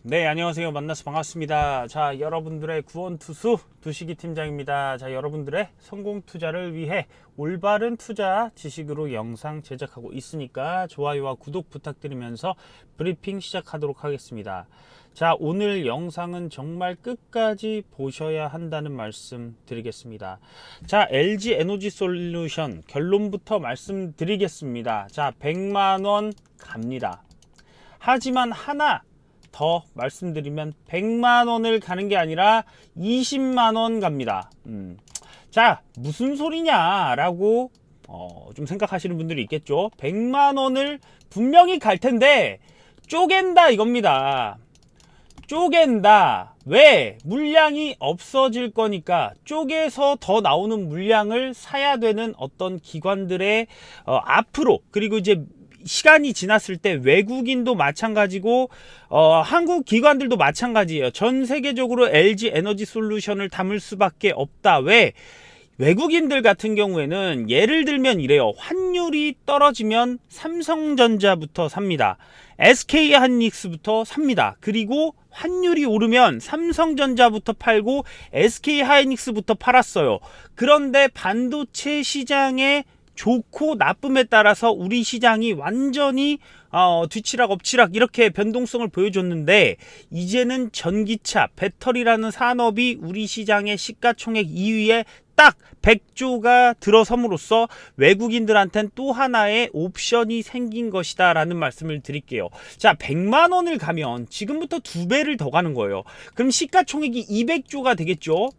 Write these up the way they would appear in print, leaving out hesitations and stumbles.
네, 안녕하세요. 만나서 반갑습니다. 자, 여러분들의 구원투수 두식이 팀장입니다. 자, 여러분들의 성공 투자를 위해 올바른 투자 지식으로 영상 제작하고 있으니까 좋아요와 구독 부탁드리면서 브리핑 시작하도록 하겠습니다. 자, 오늘 영상은 정말 끝까지 보셔야 한다는 말씀 드리겠습니다. 자, LG 에너지 솔루션 결론부터 말씀드리겠습니다. 자, 100만원 갑니다. 하지만 하나 더 말씀드리면 100만원을 가는 게 아니라 20만원 갑니다. 자, 무슨 소리냐 라고 좀 생각하시는 분들이 있겠죠. 100만원을 분명히 갈 텐데 쪼갠다 이겁니다. 쪼갠다. 왜? 물량이 없어질 거니까 쪼개서 더 나오는 물량을 사야 되는 어떤 기관들의 앞으로, 그리고 이제 시간이 지났을 때 외국인도 마찬가지고 한국 기관들도 마찬가지예요. 전 세계적으로 LG 에너지 솔루션을 담을 수밖에 없다. 왜? 외국인들 같은 경우에는 예를 들면 이래요. 환율이 떨어지면 삼성전자부터 삽니다. SK하이닉스부터 삽니다. 그리고 환율이 오르면 삼성전자부터 팔고 SK하이닉스부터 팔았어요. 그런데 반도체 시장에 좋고 나쁨에 따라서 우리 시장이 완전히 뒤치락 엎치락 이렇게 변동성을 보여줬는데, 이제는 전기차, 배터리라는 산업이 우리 시장의 시가총액 2위에 딱 100조가 들어섬으로써 외국인들한텐 또 하나의 옵션이 생긴 것이다 라는 말씀을 드릴게요. 자, 100만원을 가면 지금부터 2배를 더 가는 거예요. 그럼 시가총액이 200조가 되겠죠.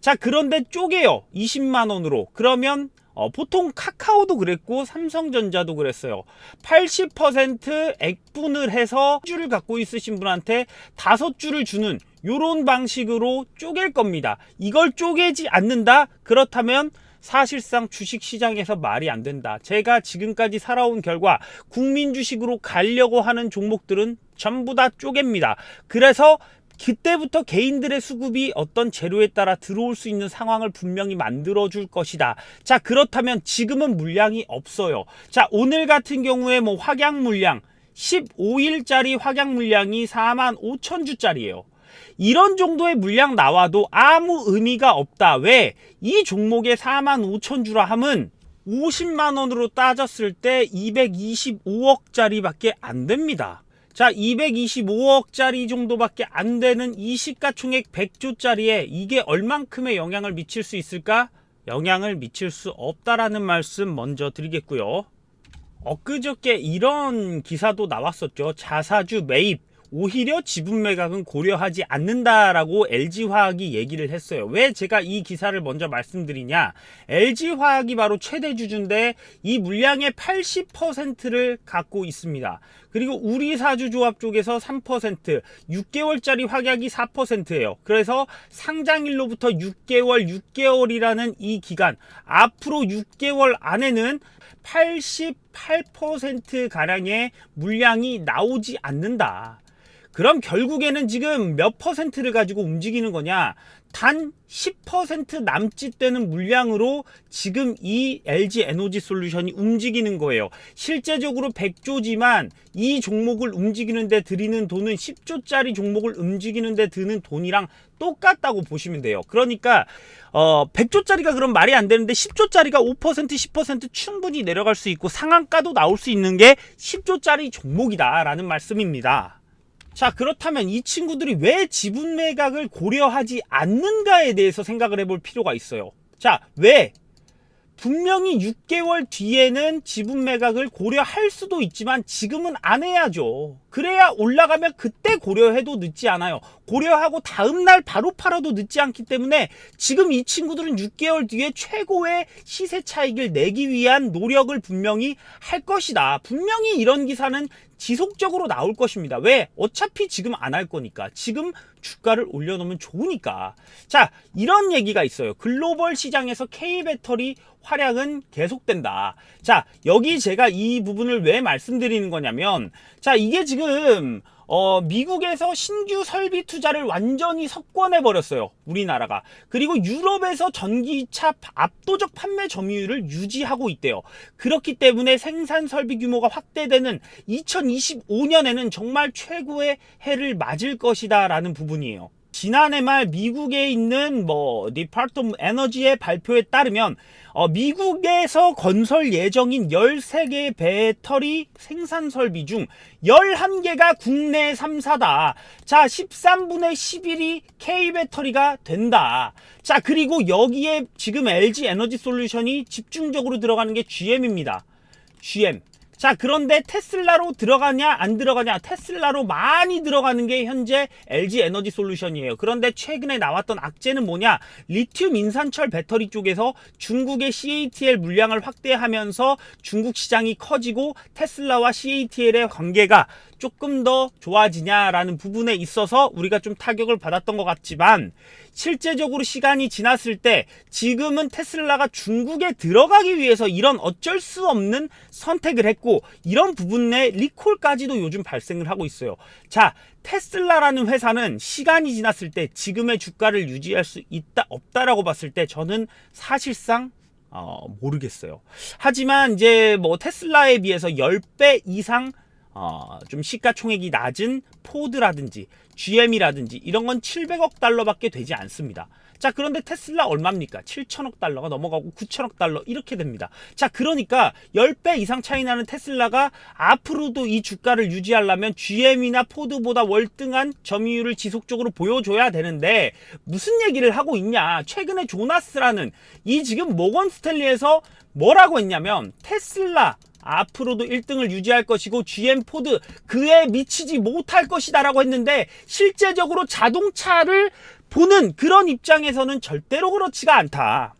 자, 그런데 쪼개요. 20만원으로. 그러면 보통 카카오도 그랬고 삼성전자도 그랬어요. 80% 액분을 해서 주를 갖고 있으신 분한테 5주를 주는 요런 방식으로 쪼갤 겁니다. 이걸 쪼개지 않는다? 그렇다면 사실상 주식시장에서 말이 안 된다. 제가 지금까지 살아온 결과 국민 주식으로 가려고 하는 종목들은 전부 다 쪼갭니다. 그래서 그때부터 개인들의 수급이 어떤 재료에 따라 들어올 수 있는 상황을 분명히 만들어 줄 것이다. 자, 그렇다면 지금은 물량이 없어요. 자, 오늘 같은 경우에 뭐 확약 물량 15일짜리 확약 물량이 45,000주짜리예요. 이런 정도의 물량 나와도 아무 의미가 없다. 왜? 이 종목의 45,000주라 함은 50만원으로 따졌을 때 225억짜리 밖에 안 됩니다. 자, 225억짜리 정도밖에 안 되는 이 시가총액 100조짜리에 이게 얼만큼의 영향을 미칠 수 있을까? 영향을 미칠 수 없다라는 말씀 먼저 드리겠고요. 엊그저께 이런 기사도 나왔었죠. 자사주 매입, 오히려 지분 매각은 고려하지 않는다라고 LG화학이 얘기를 했어요. 왜 제가 이 기사를 먼저 말씀드리냐? LG화학이 바로 최대 주주인데 이 물량의 80%를 갖고 있습니다. 그리고 우리사주조합 쪽에서 3%, 6개월짜리 확약이 4%예요. 그래서 상장일로부터 6개월이라는 이 기간, 앞으로 6개월 안에는 88%가량의 물량이 나오지 않는다. 그럼 결국에는 지금 몇 퍼센트를 가지고 움직이는 거냐? 단 10% 남짓되는 물량으로 지금 이 LG 에너지 솔루션이 움직이는 거예요. 실제적으로 100조지만 이 종목을 움직이는데 들이는 돈은 10조짜리 종목을 움직이는데 드는 돈이랑 똑같다고 보시면 돼요. 그러니까 100조짜리가 그럼 말이 안 되는데 10조짜리가 5% 10% 충분히 내려갈 수 있고 상한가도 나올 수 있는 게 10조짜리 종목이다 라는 말씀입니다. 자, 그렇다면 이 친구들이 왜 지분 매각을 고려하지 않는가에 대해서 생각을 해볼 필요가 있어요. 자, 왜? 분명히 6개월 뒤에는 지분 매각을 고려할 수도 있지만 지금은 안 해야죠. 그래야 올라가면 그때 고려해도 늦지 않아요. 고려하고 다음날 바로 팔아도 늦지 않기 때문에 지금 이 친구들은 6개월 뒤에 최고의 시세 차익을 내기 위한 노력을 분명히 할 것이다. 분명히 이런 기사는 지속적으로 나올 것입니다. 왜? 어차피 지금 안 할 거니까. 지금 주가를 올려놓으면 좋으니까. 자, 이런 얘기가 있어요. 글로벌 시장에서 K배터리 활약은 계속된다. 자, 여기 제가 이 부분을 왜 말씀드리는 거냐면, 자, 이게 지금 미국에서 신규 설비 투자를 완전히 석권해 버렸어요. 우리나라가. 그리고 유럽에서 전기차 압도적 판매 점유율을 유지하고 있대요. 그렇기 때문에 생산 설비 규모가 확대되는 2025년에는 정말 최고의 해를 맞을 것이다 라는 부분이에요. 지난해 말 미국에 있는 Department of Energy의 발표에 따르면 미국에서 건설 예정인 13개의 배터리 생산 설비 중 11개가 국내 3사다. 자, 13분의 11이 K배터리가 된다. 자, 그리고 여기에 지금 LG 에너지 솔루션이 집중적으로 들어가는 게 GM입니다. GM. 자, 그런데 테슬라로 들어가냐 안 들어가냐, 테슬라로 많이 들어가는 게 현재 LG 에너지 솔루션이에요. 그런데 최근에 나왔던 악재는 뭐냐, 리튬 인산철 배터리 쪽에서 중국의 CATL 물량을 확대하면서 중국 시장이 커지고 테슬라와 CATL의 관계가 조금 더 좋아지냐라는 부분에 있어서 우리가 좀 타격을 받았던 것 같지만, 실제적으로 시간이 지났을 때 지금은 테슬라가 중국에 들어가기 위해서 이런 어쩔 수 없는 선택을 했고, 이런 부분에 리콜까지도 요즘 발생을 하고 있어요. 자, 테슬라라는 회사는 시간이 지났을 때 지금의 주가를 유지할 수 있다 없다라고 봤을 때 저는 사실상 모르겠어요. 하지만 이제 테슬라에 비해서 10배 이상 좀 시가총액이 낮은 포드라든지 GM이라든지 이런 건 700억 달러밖에 되지 않습니다. 자, 그런데 테슬라 얼마입니까? 7천억 달러가 넘어가고 9천억 달러 이렇게 됩니다. 자, 그러니까 10배 이상 차이 나는 테슬라가 앞으로도 이 주가를 유지하려면 GM이나 포드보다 월등한 점유율을 지속적으로 보여줘야 되는데, 무슨 얘기를 하고 있냐, 최근에 조나스라는 이 지금 모건 스탠리에서 뭐라고 했냐면, 테슬라 앞으로도 1등을 유지할 것이고 GM, 포드 그에 미치지 못할 것이다 라고 했는데, 실제적으로 자동차를 보는 그런 입장에서는 절대로 그렇지가 않다.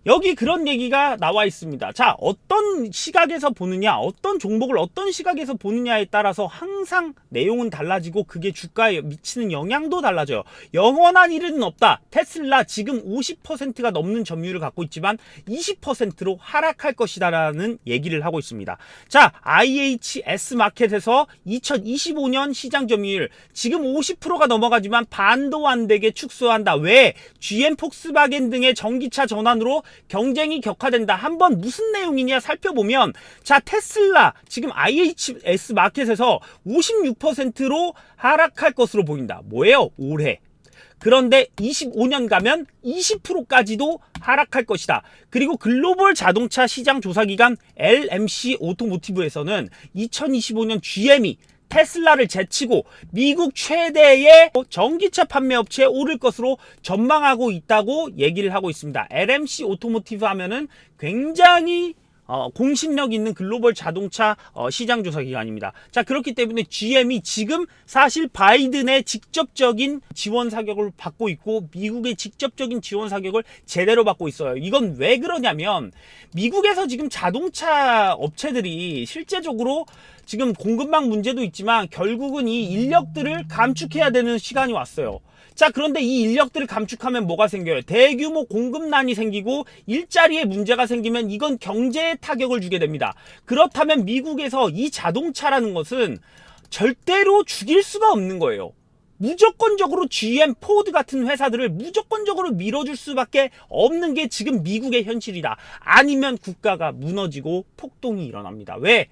여기 그런 얘기가 나와 있습니다. 자, 어떤 시각에서 보느냐, 어떤 종목을 어떤 시각에서 보느냐에 따라서 항상 내용은 달라지고 그게 주가에 미치는 영향도 달라져요. 영원한 일은 없다. 테슬라 지금 50%가 넘는 점유율을 갖고 있지만 20%로 하락할 것이다 라는 얘기를 하고 있습니다. 자, IHS 마켓에서 2025년 시장 점유율 지금 50%가 넘어가지만 반도 안 되게 축소한다. 왜? GM, 폭스바겐 등의 전기차 전환으로 경쟁이 격화된다. 한번 무슨 내용이냐 살펴보면, 자, 테슬라 지금 IHS 마켓에서 56%로 하락할 것으로 보인다. 뭐예요? 올해. 그런데 25년 가면 20%까지도 하락할 것이다. 그리고 글로벌 자동차 시장 조사기관 LMC 오토모티브에서는 2025년 GM이 테슬라를 제치고 미국 최대의 전기차 판매 업체에 오를 것으로 전망하고 있다고 얘기를 하고 있습니다. LMC 오토모티브 하면은 굉장히 공신력 있는 글로벌 자동차 시장 조사 기관입니다. 자, 그렇기 때문에 GM이 지금 사실 바이든의 직접적인 지원 사격을 받고 있고 미국의 직접적인 지원 사격을 제대로 받고 있어요. 이건 왜 그러냐면, 미국에서 지금 자동차 업체들이 실제적으로 지금 공급망 문제도 있지만 결국은 이 인력들을 감축해야 되는 시간이 왔어요. 자, 그런데 이 인력들을 감축하면 뭐가 생겨요? 대규모 공급난이 생기고 일자리에 문제가 생기면 이건 경제에 타격을 주게 됩니다. 그렇다면 미국에서 이 자동차라는 것은 절대로 죽일 수가 없는 거예요. 무조건적으로 GM, 포드 같은 회사들을 무조건적으로 밀어줄 수밖에 없는 게 지금 미국의 현실이다. 아니면 국가가 무너지고 폭동이 일어납니다. 왜?